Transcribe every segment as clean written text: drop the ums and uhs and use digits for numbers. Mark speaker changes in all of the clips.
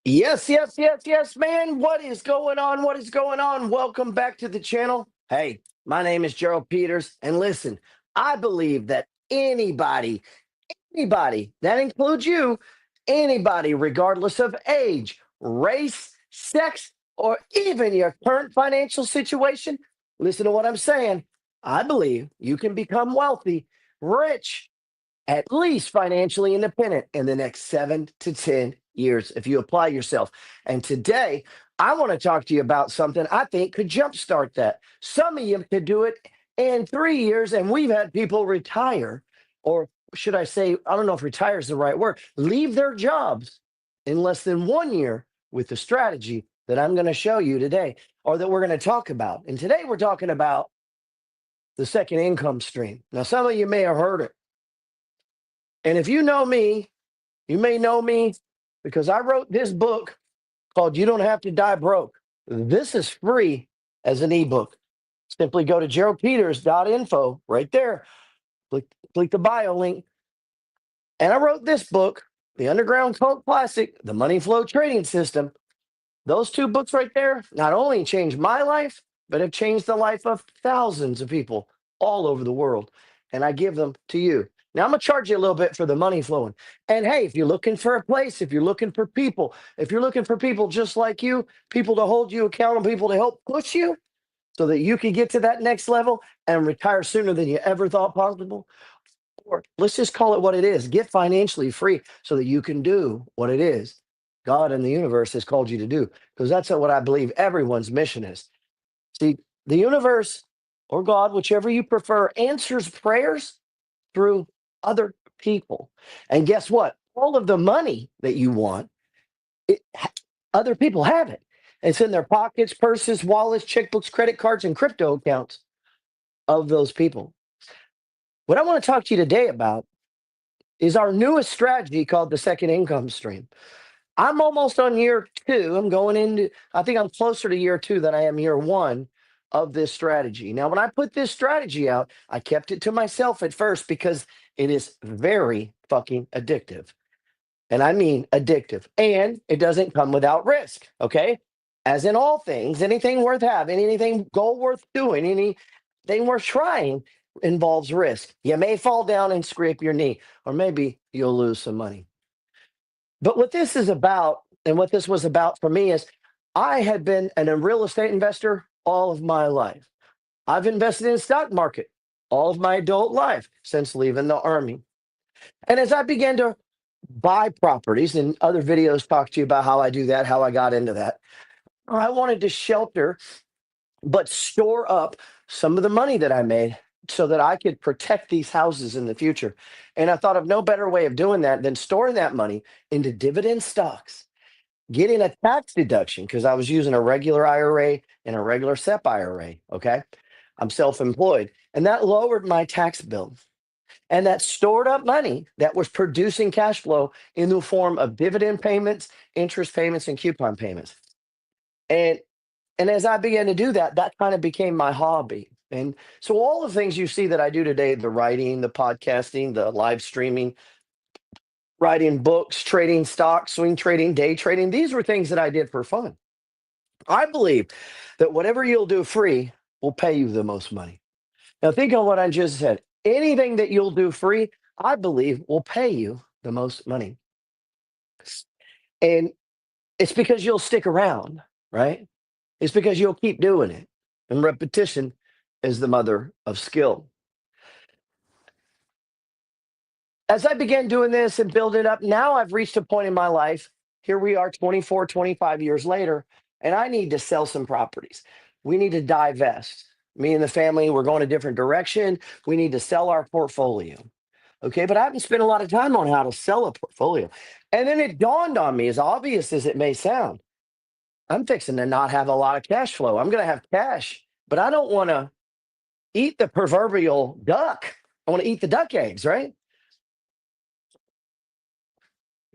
Speaker 1: Yes, yes, yes, yes, man. What is going on? What is going on? Welcome back to the channel. Hey, my name is Gerald Peters. And listen, I believe that anybody, that includes you, anybody, regardless of age, race, sex, or even your current financial situation, listen to what I'm saying. I believe you can become wealthy, rich, at least financially independent in the next 7 to 10 years if you apply yourself. And today, I want to talk to you about something I think could jumpstart that. Some of you could do it in 3 years, and we've had people retire, or should I say, I don't know if retire is the right word, leave their jobs in less than 1 year with the strategy that I'm going to show you today, or that we're going to talk about. And today, we're talking about the second income stream. Now, some of you may have heard it. And if you know me, you may know me because I wrote this book called You Don't Have to Die Broke. This is free as an ebook. Simply go to geraldpeters.info right there. Click the bio link. And I wrote this book, The Underground Cult Classic, The Money Flow Trading System. Those two books right there not only changed my life, but have changed the life of thousands of people all over the world. And I give them to you. Now, I'm going to charge you a little bit for the money flowing. And hey, if you're looking for a place, if you're looking for people, if you're looking for people just like you, people to hold you accountable, people to help push you so that you can get to that next level and retire sooner than you ever thought possible, or let's just call it what it is, get financially free so that you can do what it is God and the universe has called you to do. Because that's what I believe everyone's mission is. See, the universe or God, whichever you prefer, answers prayers through other people. And guess what? All of the money that you want, it, other people have it. It's in their pockets, purses, wallets, checkbooks, credit cards, and crypto accounts of those people. What I want to talk to you today about is our newest strategy called the second income stream. I'm almost on year two. I'm going into, I think I'm closer to year two than I am year one of this strategy. Now, when I put this strategy out, I kept it to myself at first because it is very fucking addictive. And I mean addictive. And it doesn't come without risk. Okay. As in all things, anything worth having, anything goal worth doing, anything worth trying involves risk. You may fall down and scrape your knee, or maybe you'll lose some money. But what this is about, and what this was about for me, is I had been a real estate investor all of my life. I've invested in the stock market all of my adult life since leaving the Army. And as I began to buy properties, and other videos talk to you about how I do that, how I got into that, I wanted to shelter but store up some of the money that I made so that I could protect these houses in the future. And I thought of no better way of doing that than storing that money into dividend stocks, getting a tax deduction because I was using a regular IRA and a regular SEP IRA. Okay. I'm self employed, and that lowered my tax bill. And that stored up money that was producing cash flow in the form of dividend payments, interest payments, and coupon payments. And and as I began to do that, that kind of became my hobby. And so all the things you see that I do today, the writing, the podcasting, the live streaming, writing books, trading stocks, swing trading, day trading, these were things that I did for fun. I believe that whatever you'll do free will pay you the most money. Now think on what I just said. Anything that you'll do free, I believe will pay you the most money. And it's because you'll stick around, right? It's because you'll keep doing it. And repetition is the mother of skill. As I began doing this and build it up, now I've reached a point in my life. Here we are 24, 25 years later, and I need to sell some properties. We need to divest. Me and the family, we're going a different direction. We need to sell our portfolio. Okay, but I haven't spent a lot of time on how to sell a portfolio. And then it dawned on me, as obvious as it may sound, I'm fixing to not have a lot of cash flow. I'm going to have cash, but I don't want to eat the proverbial duck. I want to eat the duck eggs, right?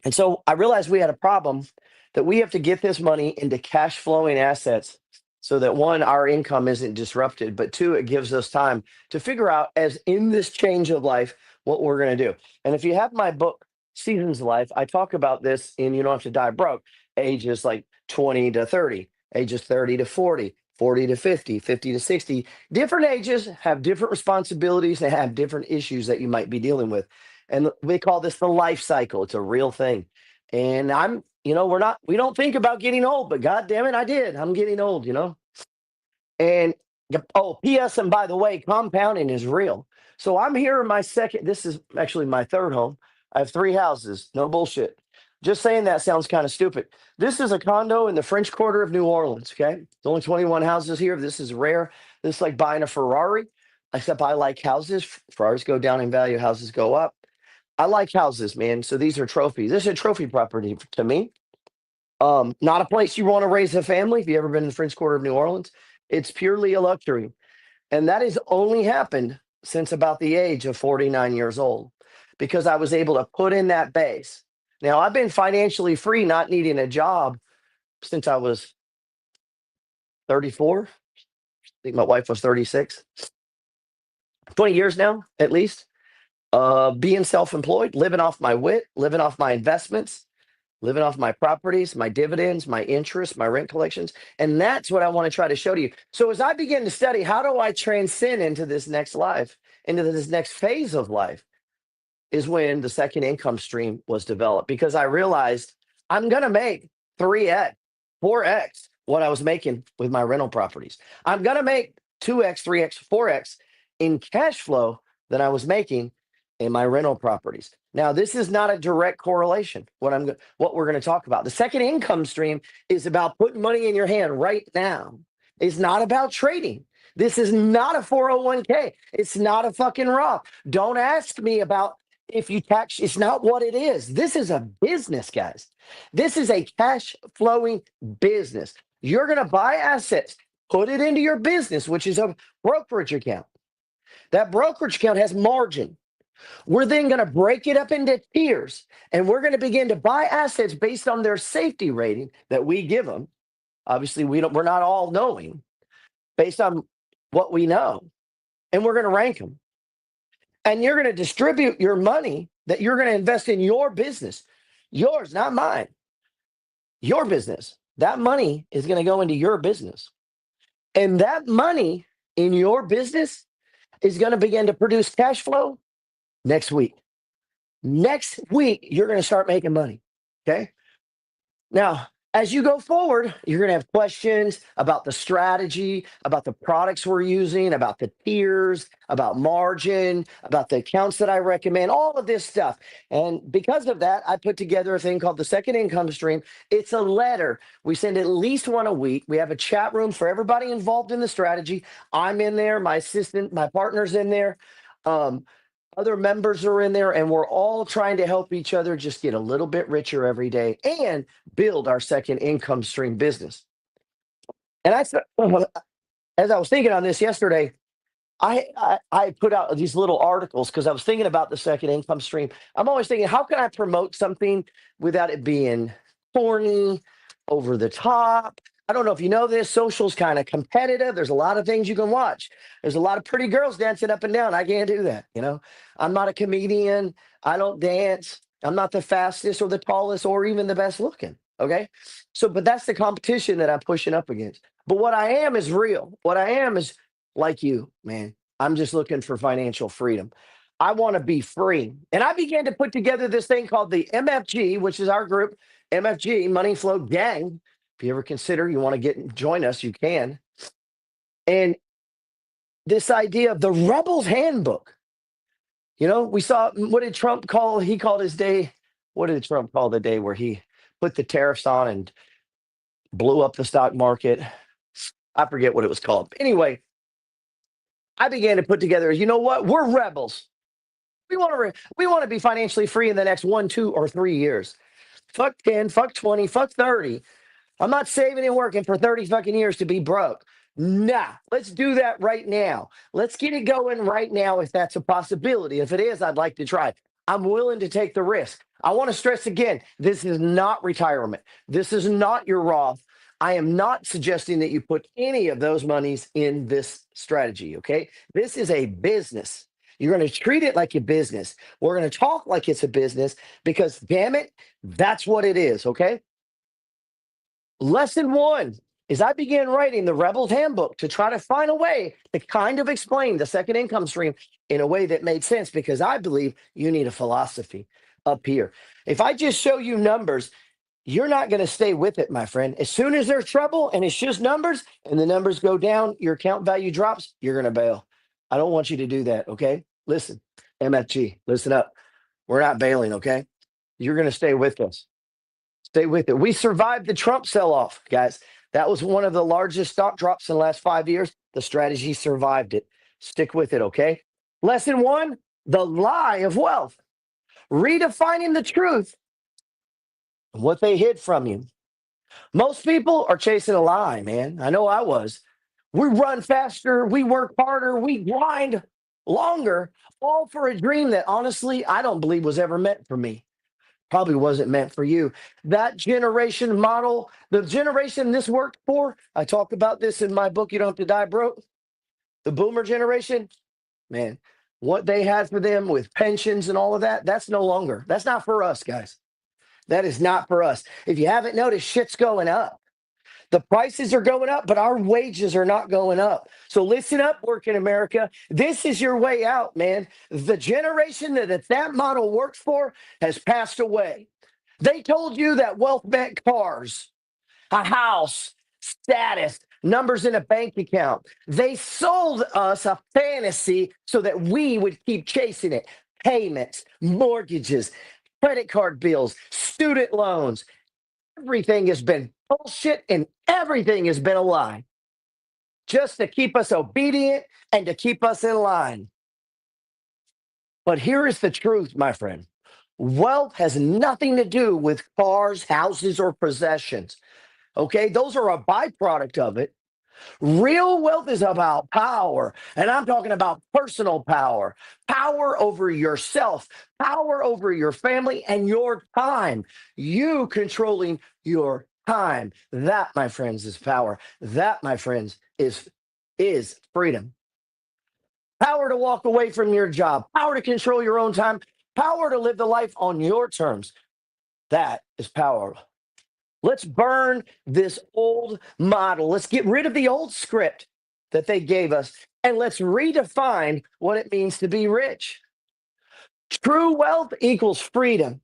Speaker 1: And so I realized we had a problem, that we have to get this money into cash flowing assets so that one, our income isn't disrupted, but two, it gives us time to figure out, as in this change of life, what we're going to do. And if you have my book, seasons of life. I talk about this in You Don't Have to Die Broke, ages like 20 to 30, ages 30 to 40, 40 to 50, 50 to 60. Different ages have different responsibilities and have different issues that you might be dealing with. And we call this the life cycle. It's a real thing. And we don't think about getting old, but God damn it, I did. I'm getting old. And P.S. And by the way, compounding is real. So I'm here in my second. This is actually my third home. I have three houses. No bullshit. Just saying that sounds kind of stupid. This is a condo in the French Quarter of New Orleans. Okay, there's only 21 houses here. This is rare. This is like buying a Ferrari. Except I like houses. Ferraris go down in value. Houses go up. I like houses, man. So these are trophies. This is a trophy property to me. Not a place you want to raise a family. If you ever been in the French Quarter of New Orleans, it's purely a luxury. And that has only happened since about the age of 49 years old because I was able to put in that base. Now, I've been financially free, not needing a job since I was 34. I think my wife was 36. 20 years now, at least. Being self-employed, living off my wit, living off my investments, living off my properties, my dividends, my interest, my rent collections. And that's what I want to try to show to you. So as I begin to study, how do I transcend into this next life, into this next phase of life, is when the second income stream was developed. Because I realized I'm going to make 3x, 4x what I was making with my rental properties. I'm going to make 2x, 3x, 4x in cash flow that I was making in my rental properties. Now, this is not a direct correlation. What we're going to talk about. The second income stream is about putting money in your hand right now. It's not about trading. This is not a 401k. It's not a fucking Roth. Don't ask me about if you tax. It's not what it is. This is a business, guys. This is a cash flowing business. You're going to buy assets, put it into your business, which is a brokerage account. That brokerage account has margin. We're then going to break it up into tiers, and we're going to begin to buy assets based on their safety rating that we give them. Obviously, we're not all knowing based on what we know, and we're going to rank them. And you're going to distribute your money that you're going to invest in your business, yours, not mine, your business. That money is going to go into your business, and that money in your business is going to begin to produce cash flow. Next week, you're going to start making money. Okay. Now, as you go forward, you're going to have questions about the strategy, about the products we're using, about the tiers, about margin, about the accounts that I recommend, all of this stuff. And because of that, I put together a thing called the second income stream. It's a letter. We send at least one a week. We have a chat room for everybody involved in the strategy. I'm in there. My assistant, my partner's in there. Other members are in there, and we're all trying to help each other just get a little bit richer every day and build our second income stream business. And as I was thinking on this yesterday, I put out these little articles because I was thinking about the second income stream. I'm always thinking, how can I promote something without it being corny, over the top? I don't know if you know this, social's kind of competitive. There's a lot of things you can watch. There's a lot of pretty girls dancing up and down. I can't do that. I'm not a comedian. I don't dance. I'm not the fastest or the tallest or even the best looking. Okay. But that's the competition that I'm pushing up against. But what I am is real. What I am is like you, man. I'm just looking for financial freedom. I want to be free. And I began to put together this thing called the MFG, which is our group, MFG, Money Flow Gang. If you ever consider you want to join us, you can. And this idea of the Rebel's Handbook. We saw, what did Trump call? He called his day. What did Trump call the day where he put the tariffs on and blew up the stock market? I forget what it was called. Anyway, I began to put together, you know what? We're rebels. We want to be financially free in the next 1, 2, or 3 years. Fuck 10, fuck 20, fuck 30. I'm not saving and working for 30 fucking years to be broke. Nah, let's do that right now. Let's get it going right now if that's a possibility. If it is, I'd like to try. I'm willing to take the risk. I want to stress again, this is not retirement. This is not your Roth. I am not suggesting that you put any of those monies in this strategy, okay? This is a business. You're going to treat it like a business. We're going to talk like it's a business because, damn it, that's what it is. Okay. Lesson one is I began writing the Rebel's Handbook to try to find a way to kind of explain the second income stream in a way that made sense because I believe you need a philosophy up here. If I just show you numbers, you're not going to stay with it, my friend. As soon as there's trouble and it's just numbers and the numbers go down, your account value drops, you're going to bail. I don't want you to do that. Okay. Listen, MFG, listen up. We're not bailing. Okay. You're going to stay with us. Stay with it. We survived the Trump sell off, guys. That was one of the largest stock drops in the last 5 years. The strategy survived it. Stick with it. Okay. Lesson one, the lie of wealth, redefining the truth, what they hid from you. Most people are chasing a lie, man. I know I was. We run faster, we work harder, we grind longer, all for a dream that honestly I don't believe was ever meant for me. Probably wasn't meant for you. That generation model, the generation this worked for, I talk about this in my book, You Don't Have to Die Broke. The boomer generation, man, what they had for them with pensions and all of that, that's no longer. That's not for us, guys. That is not for us. If you haven't noticed, shit's going up. The prices are going up, but our wages are not going up. So listen up, working America. This is your way out, man. The generation that model works for has passed away. They told you that wealth meant cars, a house, status, numbers in a bank account. They sold us a fantasy so that we would keep chasing it. Payments, mortgages, credit card bills, student loans. Everything has been bullshit and everything has been a lie just to keep us obedient and to keep us in line. But here is the truth, my friend. Wealth has nothing to do with cars, houses, or possessions. Okay, those are a byproduct of it. Real wealth is about power, and I'm talking about personal power, power over yourself, power over your family, and your time. You controlling your time. That, my friends, is power. That, my friends, is freedom. Power to walk away from your job, power to control your own time, power to live the life on your terms. That is power. Let's burn this old model. Let's get rid of the old script that they gave us and let's redefine what it means to be rich. True wealth equals freedom.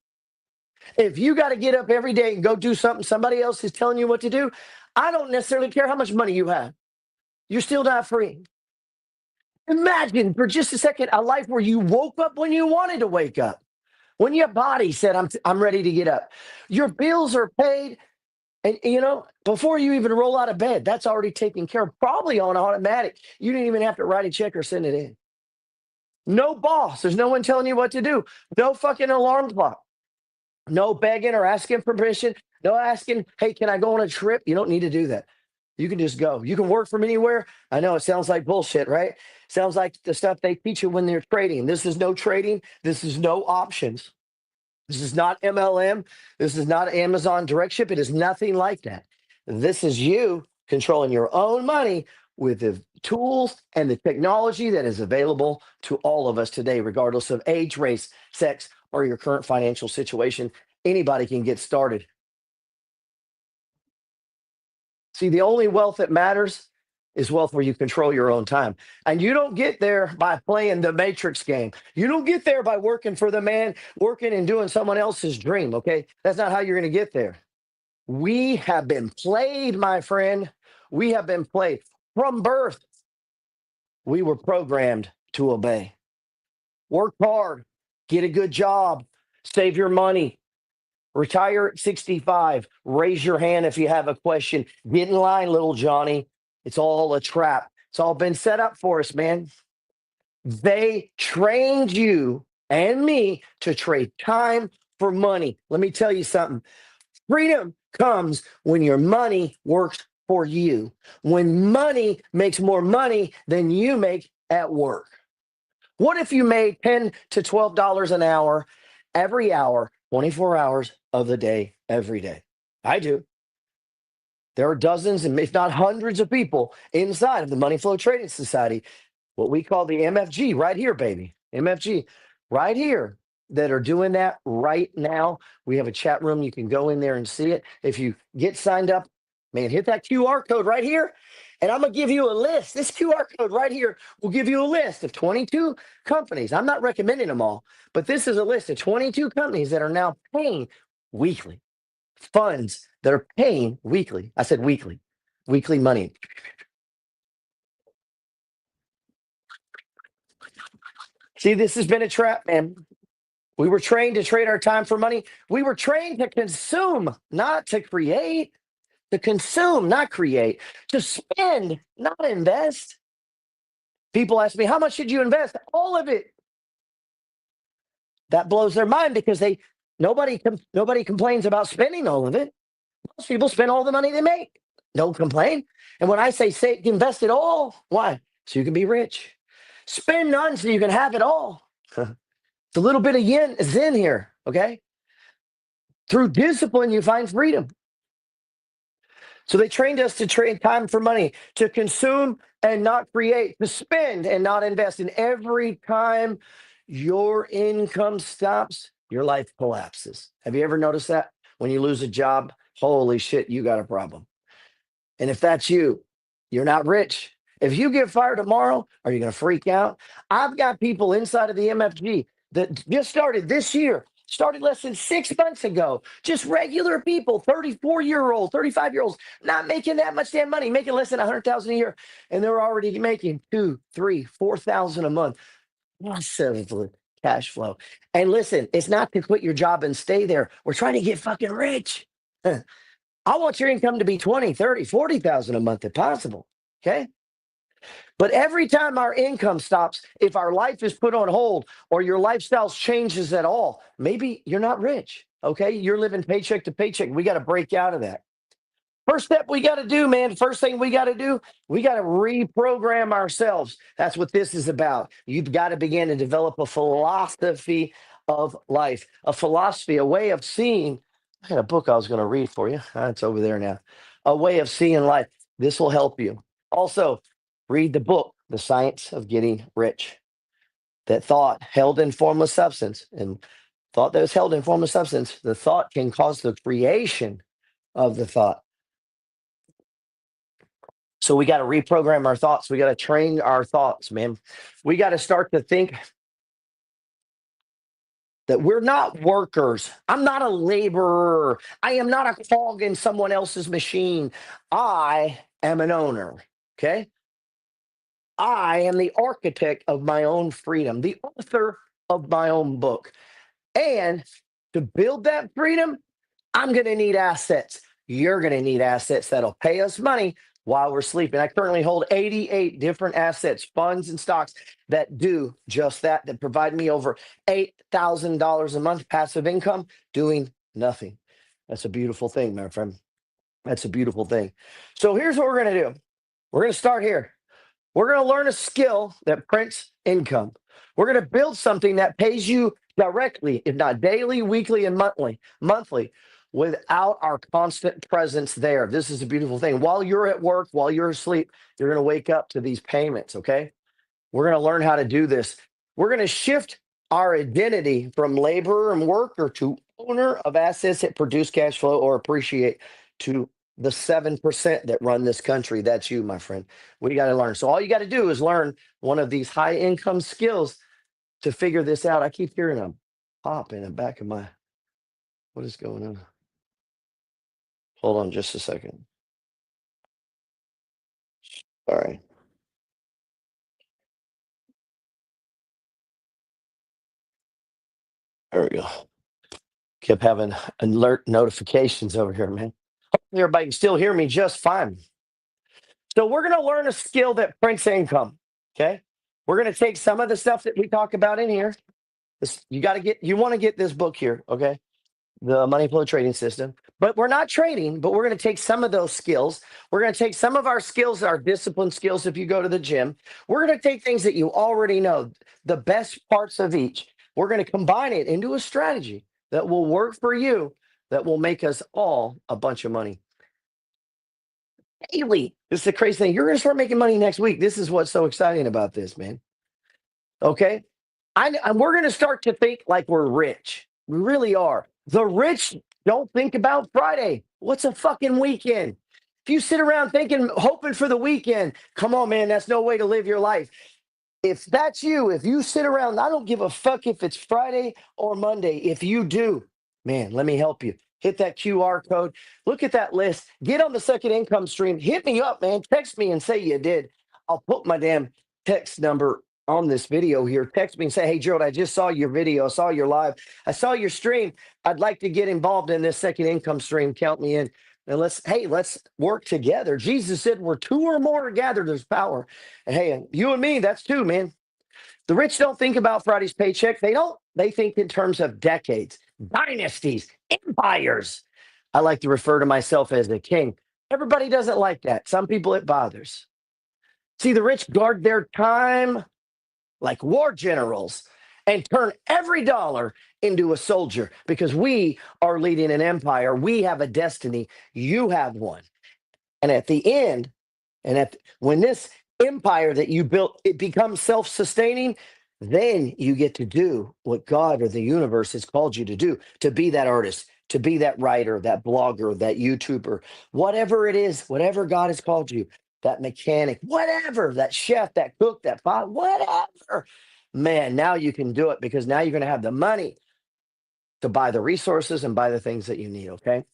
Speaker 1: If you got to get up every day and go do something somebody else is telling you what to do, I don't necessarily care how much money you have. You're still not free. Imagine for just a second a life where you woke up when you wanted to wake up, when your body said, I'm ready to get up. Your bills are paid. And, before you even roll out of bed, that's already taken care of, probably on automatic. You didn't even have to write a check or send it in. No boss. There's no one telling you what to do. No fucking alarm clock. No begging or asking permission. No asking, hey, can I go on a trip? You don't need to do that. You can just go. You can work from anywhere. I know it sounds like bullshit, right? Sounds like the stuff they teach you when they're trading. This is no trading. This is no options. This is not MLM. This is not Amazon direct ship. It is nothing like that. This is you controlling your own money with the tools and the technology that is available to all of us today, regardless of age, race, sex, or your current financial situation. Anybody can get started. See, the only wealth that matters is wealth where you control your own time. And you don't get there by playing the matrix game. You don't get there by working for the man, working and doing someone else's dream, okay? That's not how you're going to get there. We have been played, my friend. We have been played. From birth, we were programmed to obey. Work hard, get a good job, save your money, retire at 65. Raise your hand if you have a question. Get in line, little Johnny. It's all a trap. It's all been set up for us, man. They trained you and me to trade time for money. Let me tell you something. Freedom comes when your money works for you. When money makes more money than you make at work. What if you made $10 to $12 an hour every hour, 24 hours of the day, every day? I do. There are dozens and if not hundreds of people inside of the Money Flow Trading Society, what we call the MFG right here, baby. MFG, right here, that are doing that right now. We have a chat room. You can go in there and see it. If you get signed up, man, hit that QR code right here. And I'm going to give you a list. This QR code right here will give you a list of 22 companies. I'm not recommending them all, but this is a list of 22 companies that are now paying weekly, funds that are paying weekly. I said weekly money. See, this has been a trap, man. We were trained to trade our time for money. We were trained to consume, not to create, to consume, not create, to spend, not invest. People ask me, how much should you invest? All of it. That blows their mind because nobody complains about spending all of it. Most people spend all the money they make. Don't complain. And when I say invest it all, why? So you can be rich. Spend none so you can have it all. It's a little bit of yin zen here, okay? Through discipline, you find freedom. So they trained us to trade time for money, to consume and not create, to spend and not invest. And every time your income stops, your life collapses. Have you ever noticed that? When you lose a job, holy shit, you got a problem. And if that's you, you're not rich. If you get fired tomorrow, are you going to freak out? I've got people inside of the MFG that just started this year, started less than 6 months ago. Just regular people, 34-year-olds, 35-year-olds, not making that much damn money, making less than 100,000 a year, and they're already making 2, 3, 4,000 a month. Massive cash flow. And listen, it's not to quit your job and stay there. We're trying to get fucking rich. I want your income to be 20, 30, 40,000 a month if possible. Okay. But every time our income stops, if our life is put on hold or your lifestyle changes at all, maybe you're not rich. Okay. You're living paycheck to paycheck. We got to break out of that. First step we got to do, man. First thing we got to do, we got to reprogram ourselves. That's what this is about. You've got to begin to develop a philosophy of life, a philosophy, a way of seeing. I had a book I was going to read for you. It's over there now. A way of seeing life. This will help you. Also, read the book, The Science of Getting Rich. That thought held in formless substance, and thought that was held in formless substance, the thought can cause the creation of the thought. So we got to reprogram our thoughts. We got to train our thoughts, man. We got to start to think that we're not workers. I'm not a laborer. I am not a cog in someone else's machine. I am an owner. Okay. I am the architect of my own freedom, the author of my own book. And to build that freedom, I'm going to need assets. You're going to need assets that'll pay us money while we're sleeping. I currently hold 88 different assets, funds, and stocks that do just that, that provide me over $8,000 a month passive income doing nothing. That's a beautiful thing, my friend. That's a beautiful thing. So here's what we're going to do. We're going to start here. We're going to learn a skill that prints income. We're going to build something that pays you directly, if not daily, weekly, and monthly, without our constant presence there. This is a beautiful thing. While you're at work, while you're asleep, you're going to wake up to these payments, okay? We're going to learn how to do this. We're going to shift our identity from laborer and worker to owner of assets that produce cash flow or appreciate to the 7% that run this country. That's you, my friend. We got to learn. So all you got to do is learn one of these high income skills to figure this out. I keep hearing a pop in the back of my, what is going on? Hold on just a second. All right. There we go. Kept having alert notifications over here, man. Everybody can still hear me just fine. So we're going to learn a skill that prints income. Okay. We're going to take some of the stuff that we talk about in here. You want to get this book here. Okay. The money flow trading system, but we're not trading, but we're going to take some of those skills. We're going to take some of our skills, our discipline skills. If you go to the gym, we're going to take things that you already know, the best parts of each. We're going to combine it into a strategy that will work for you, that will make us all a bunch of money. Daily. This is the crazy thing. You're going to start making money next week. This is what's so exciting about this, man. Okay. And we're going to start to think like we're rich. We really are. The rich don't think about Friday. What's a fucking weekend? If you sit around thinking, hoping for the weekend, come on, man, that's no way to live your life. If that's you, if you sit around, I don't give a fuck if it's Friday or Monday. If you do, man, let me help you. Hit that QR code. Look at that list. Get on the second income stream. Hit me up, man. Text me and say you did. I'll put my damn text number on this video here. Text me and say, hey, Gerald, I just saw your video. I saw your live. I saw your stream. I'd like to get involved in this second income stream. Count me in. And let's work together. Jesus said, where two or more are gathered, there's power. And hey, you and me, that's two, man. The rich don't think about Friday's paycheck. They don't. They think in terms of decades, dynasties, empires. I like to refer to myself as the king. Everybody doesn't like that. Some people it bothers. See, the rich guard their time like war generals and turn every dollar into a soldier because we are leading an empire. We have a destiny. You have one. And at the end, when this empire that you built it becomes self-sustaining, then you get to do what God or the universe has called you to do, to be that artist, to be that writer, that blogger, that YouTuber, whatever it is, whatever God has called you, that mechanic, whatever, that chef, that cook, that pot, whatever. Man, now you can do it because now you're going to have the money to buy the resources and buy the things that you need, okay?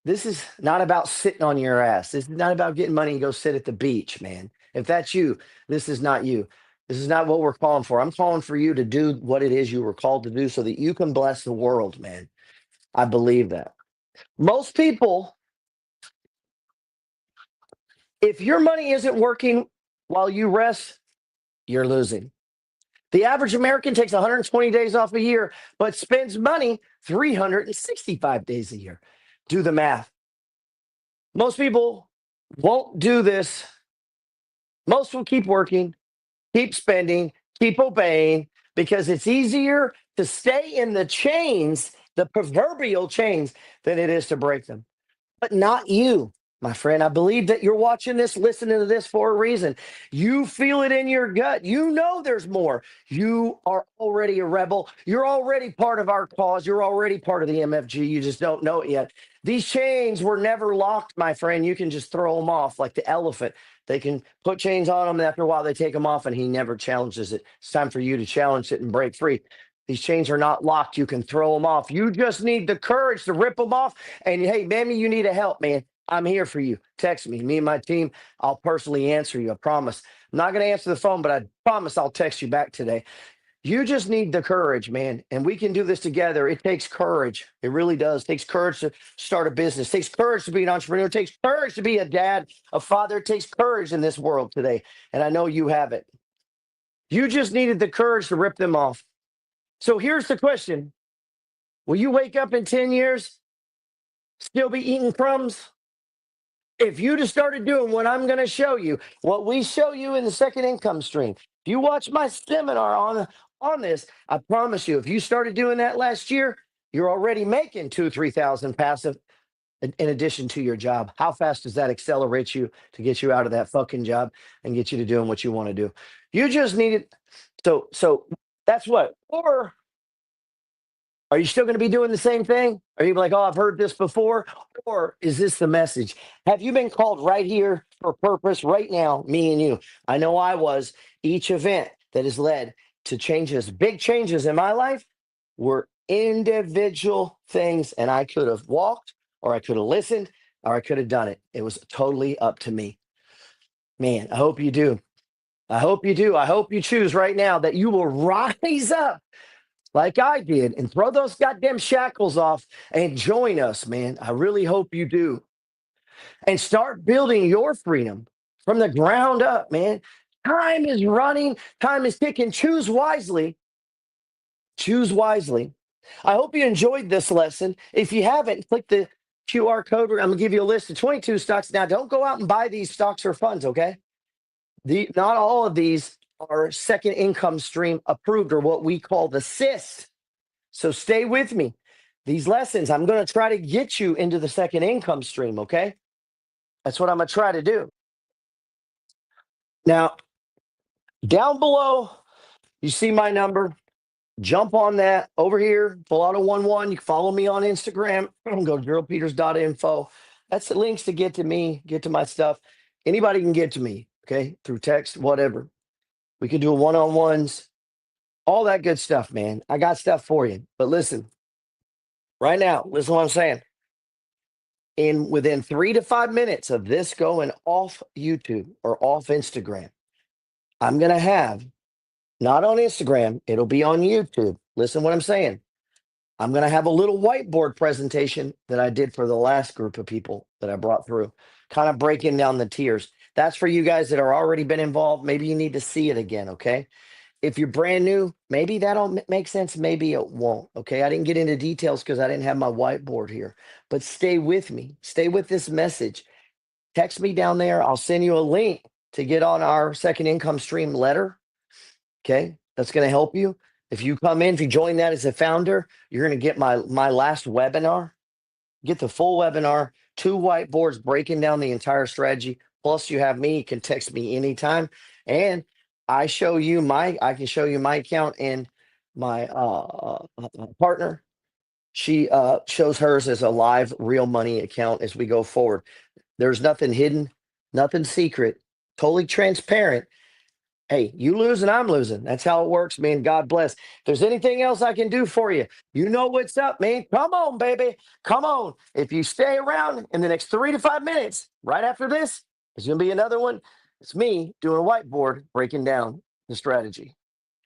Speaker 1: This is not about sitting on your ass. This is not about getting money and go sit at the beach, man. If that's you, this is not you. This is not what we're calling for. I'm calling for you to do what it is you were called to do so that you can bless the world, man. I believe that. Most people, if your money isn't working while you rest, you're losing. The average American takes 120 days off a year, but spends money 365 days a year. Do the math. Most people won't do this. Most will keep working, keep spending, keep obeying because it's easier to stay in the chains, the proverbial chains, than it is to break them. But not you, my friend. I believe that you're watching this, listening to this for a reason. You feel it in your gut. You know there's more. You are already a rebel. You're already part of our cause. You're already part of the MFG. You just don't know it yet. These chains were never locked, my friend. You can just throw them off like the elephant. They can put chains on them, and after a while, they take them off, and he never challenges it. It's time for you to challenge it and break free. These chains are not locked. You can throw them off. You just need the courage to rip them off. And hey, maybe you need a help, man. I'm here for you. Text me. Me and my team, I'll personally answer you. I promise. I'm not going to answer the phone, but I promise I'll text you back today. You just need the courage, man. And we can do this together. It takes courage. It really does. It takes courage to start a business. It takes courage to be an entrepreneur. It takes courage to be a dad, a father. It takes courage in this world today. And I know you have it. You just needed the courage to rip them off. So here's the question. Will you wake up in 10 years, still be eating crumbs? If you just started doing what I'm going to show you, what we show you in the second income stream, if you watch my seminar on this, I promise you, if you started doing that last year, you're already making 2,000-3,000 passive in addition to your job. How fast does that accelerate you to get you out of that fucking job and get you to doing what you want to do? You just need it. So that's what. Or are you still going to be doing the same thing? Are you like, oh, I've heard this before? Or is this the message? Have you been called right here for purpose right now, me and you? I know I was. Each event that has led to changes, big changes in my life, were individual things. And I could have walked, or I could have listened, or I could have done it. It was totally up to me. Man, I hope you do. I hope you do. I hope you choose right now that you will rise up like I did and throw those goddamn shackles off and join us, man. I really hope you do. And start building your freedom from the ground up, man. Time is running, time is ticking. Choose wisely. Choose wisely. I hope you enjoyed this lesson. If you haven't, click the QR code. I'm going to give you a list of 22 stocks. Now, don't go out and buy these stocks or funds, okay? Not all of these are second income stream approved, or what we call the SIS. So stay with me. These lessons, I'm going to try to get you into the second income stream, okay? That's what I'm going to try to do. Now, down below, you see my number. Jump on that over here, pull out a 1-1. You can follow me on Instagram. Go to geraldpeters.info. That's the links to get to me, get to my stuff. Anybody can get to me, okay, through text, whatever. We can do a one-on-ones, all that good stuff, man. I got stuff for you. But listen, right now, listen to what I'm saying. Within 3 to 5 minutes of this going off YouTube or off Instagram, I'm gonna have, not on Instagram, it'll be on YouTube. Listen to what I'm saying. I'm going to have a little whiteboard presentation that I did for the last group of people that I brought through, kind of breaking down the tiers. That's for you guys that are already been involved. Maybe you need to see it again. Okay. If you're brand new, maybe that'll make sense. Maybe it won't. Okay. I didn't get into details because I didn't have my whiteboard here, but stay with me. Stay with this message. Text me down there. I'll send you a link to get on our second income stream letter. Okay. That's going to help you. If you come in, if you join that as a founder, you're going to get my last webinar, get the full webinar, 2 whiteboards breaking down the entire strategy. Plus you have me, you can text me anytime. And I can show you my account, and my partner, she shows hers as a live real money account as we go forward. There's nothing hidden, nothing secret, totally transparent. Hey, you lose and I'm losing. That's how it works, man. God bless. If there's anything else I can do for you, you know what's up, man. Come on, baby. Come on. If you stay around in the next 3 to 5 minutes, right after this, there's going to be another one. It's me doing a whiteboard breaking down the strategy.